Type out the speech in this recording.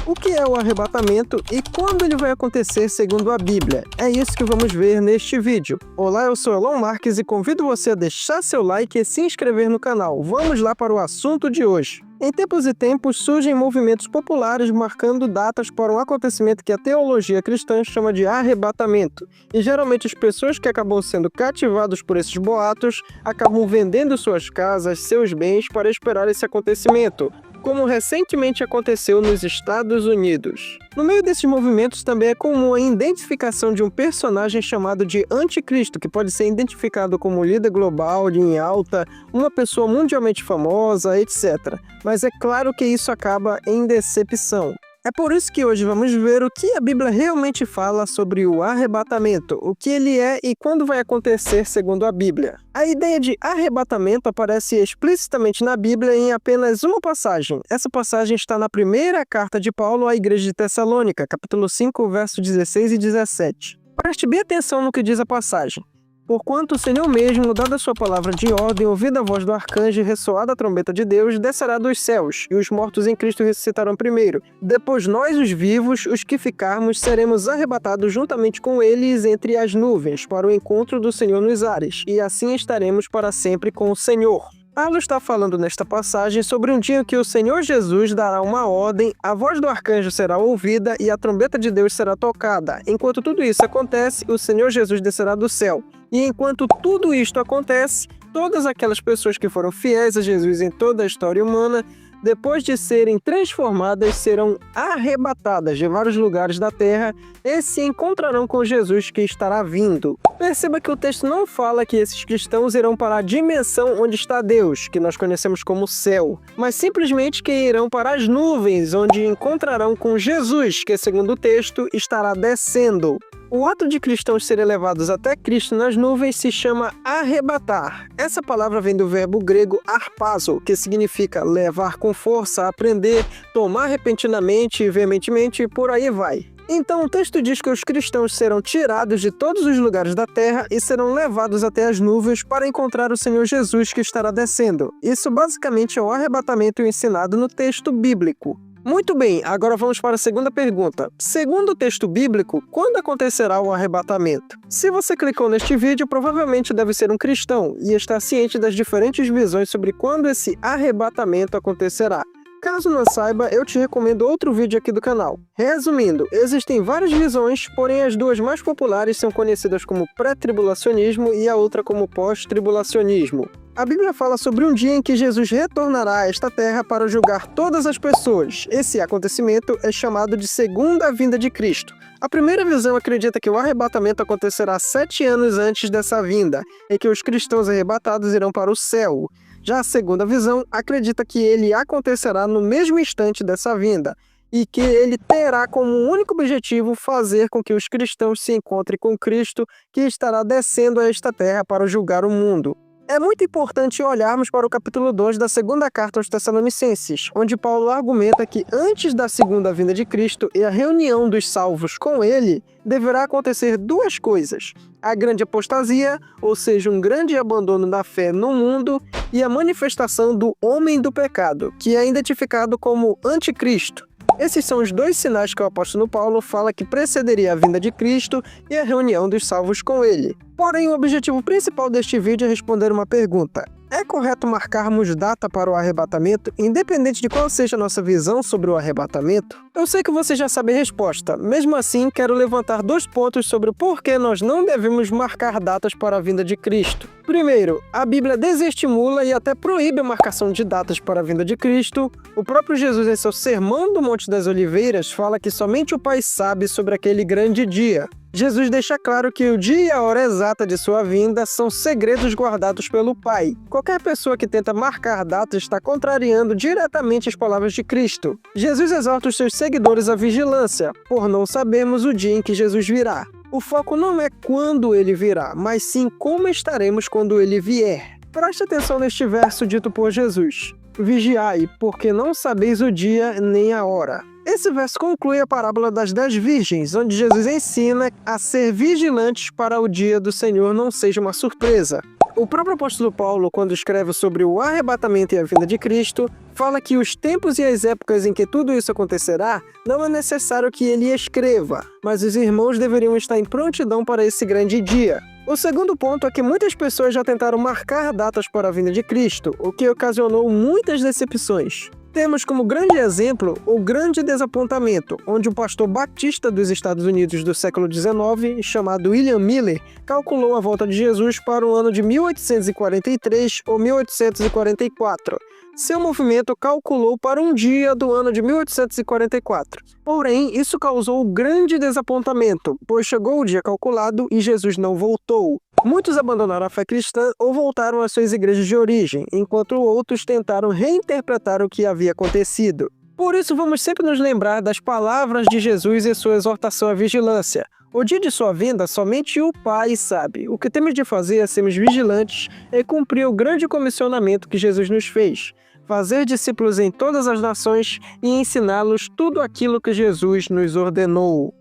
O que é o arrebatamento e quando ele vai acontecer segundo a Bíblia? É isso que vamos ver neste vídeo. Olá, eu sou Elon Marques e convido você a deixar seu like e se inscrever no canal. Vamos lá para o assunto de hoje. Em tempos e tempos surgem movimentos populares marcando datas para um acontecimento que a teologia cristã chama de arrebatamento. E geralmente as pessoas que acabam sendo cativadas por esses boatos acabam vendendo suas casas, seus bens para esperar esse acontecimento, como recentemente aconteceu nos Estados Unidos. No meio desses movimentos também é comum a identificação de um personagem chamado de Anticristo, que pode ser identificado como líder global, em alta, uma pessoa mundialmente famosa, etc. Mas é claro que isso acaba em decepção. É por isso que hoje vamos ver o que a Bíblia realmente fala sobre o arrebatamento, o que ele é e quando vai acontecer segundo a Bíblia. A ideia de arrebatamento aparece explicitamente na Bíblia em apenas uma passagem. Essa passagem está na primeira carta de Paulo à igreja de Tessalônica, capítulo 5, versos 16 e 17. Preste bem atenção no que diz a passagem. Porquanto o Senhor mesmo, dada a sua palavra de ordem, ouvida a voz do arcanjo e ressoada a trombeta de Deus, descerá dos céus, e os mortos em Cristo ressuscitarão primeiro. Depois nós, os vivos, os que ficarmos, seremos arrebatados juntamente com eles entre as nuvens, para o encontro do Senhor nos ares, e assim estaremos para sempre com o Senhor. Paulo está falando nesta passagem sobre um dia em que o Senhor Jesus dará uma ordem, a voz do arcanjo será ouvida e a trombeta de Deus será tocada. Enquanto tudo isso acontece, o Senhor Jesus descerá do céu. E enquanto tudo isto acontece, todas aquelas pessoas que foram fiéis a Jesus em toda a história humana, depois de serem transformadas, serão arrebatadas de vários lugares da terra e se encontrarão com Jesus que estará vindo. Perceba que o texto não fala que esses cristãos irão para a dimensão onde está Deus, que nós conhecemos como céu, mas simplesmente que irão para as nuvens, onde encontrarão com Jesus, que segundo o texto estará descendo. O ato de cristãos serem levados até Cristo nas nuvens se chama arrebatar. Essa palavra vem do verbo grego harpazo, que significa levar com força, aprender, tomar repentinamente e veementemente e por aí vai. Então o texto diz que os cristãos serão tirados de todos os lugares da terra e serão levados até as nuvens para encontrar o Senhor Jesus que estará descendo. Isso basicamente é o arrebatamento ensinado no texto bíblico. Muito bem, agora vamos para a segunda pergunta. Segundo o texto bíblico, quando acontecerá o arrebatamento? Se você clicou neste vídeo, provavelmente deve ser um cristão e está ciente das diferentes visões sobre quando esse arrebatamento acontecerá. Caso não saiba, eu te recomendo outro vídeo aqui do canal. Resumindo, existem várias visões, porém as duas mais populares são conhecidas como pré-tribulacionismo e a outra como pós-tribulacionismo. A Bíblia fala sobre um dia em que Jesus retornará a esta terra para julgar todas as pessoas. Esse acontecimento é chamado de segunda vinda de Cristo. A primeira visão acredita que o arrebatamento acontecerá 7 anos antes dessa vinda, em que os cristãos arrebatados irão para o céu. Já a segunda visão acredita que ele acontecerá no mesmo instante dessa vinda, e que ele terá como único objetivo fazer com que os cristãos se encontrem com Cristo, que estará descendo a esta terra para julgar o mundo. É muito importante olharmos para o capítulo 2 da segunda carta aos Tessalonicenses, onde Paulo argumenta que antes da segunda vinda de Cristo e a reunião dos salvos com ele, deverá acontecer duas coisas: a grande apostasia, ou seja, um grande abandono da fé no mundo, e a manifestação do homem do pecado, que é identificado como Anticristo. Esses são os dois sinais que o apóstolo Paulo fala que precederia a vinda de Cristo e a reunião dos salvos com ele. Porém, o objetivo principal deste vídeo é responder uma pergunta. É correto marcarmos data para o arrebatamento, independente de qual seja a nossa visão sobre o arrebatamento? Eu sei que você já sabe a resposta, mesmo assim quero levantar 2 pontos sobre o porquê nós não devemos marcar datas para a vinda de Cristo. Primeiro, a Bíblia desestimula e até proíbe a marcação de datas para a vinda de Cristo. O próprio Jesus, em seu Sermão do Monte das Oliveiras, fala que somente o Pai sabe sobre aquele grande dia. Jesus deixa claro que o dia e a hora exata de sua vinda são segredos guardados pelo Pai. Qualquer pessoa que tenta marcar datas está contrariando diretamente as palavras de Cristo. Jesus exorta os seus seguidores à vigilância, por não sabermos o dia em que Jesus virá. O foco não é quando ele virá, mas sim como estaremos quando ele vier. Preste atenção neste verso dito por Jesus: vigiai, porque não sabeis o dia nem a hora. Esse verso conclui a parábola das 10 virgens, onde Jesus ensina a ser vigilantes para o dia do Senhor não seja uma surpresa. O próprio apóstolo Paulo, quando escreve sobre o arrebatamento e a vinda de Cristo, fala que os tempos e as épocas em que tudo isso acontecerá, não é necessário que ele escreva, mas os irmãos deveriam estar em prontidão para esse grande dia. O segundo ponto é que muitas pessoas já tentaram marcar datas para a vinda de Cristo, o que ocasionou muitas decepções. Temos como grande exemplo o Grande Desapontamento, onde um pastor batista dos Estados Unidos do século XIX, chamado William Miller, calculou a volta de Jesus para o ano de 1843 ou 1844. Seu movimento calculou para um dia do ano de 1844. Porém, isso causou grande desapontamento, pois chegou o dia calculado e Jesus não voltou. Muitos abandonaram a fé cristã ou voltaram às suas igrejas de origem, enquanto outros tentaram reinterpretar o que havia acontecido. Por isso, vamos sempre nos lembrar das palavras de Jesus e sua exortação à vigilância. O dia de sua vinda, somente o Pai sabe. O que temos de fazer é sermos vigilantes e cumprir o grande comissionamento que Jesus nos fez. Fazer discípulos em todas as nações e ensiná-los tudo aquilo que Jesus nos ordenou.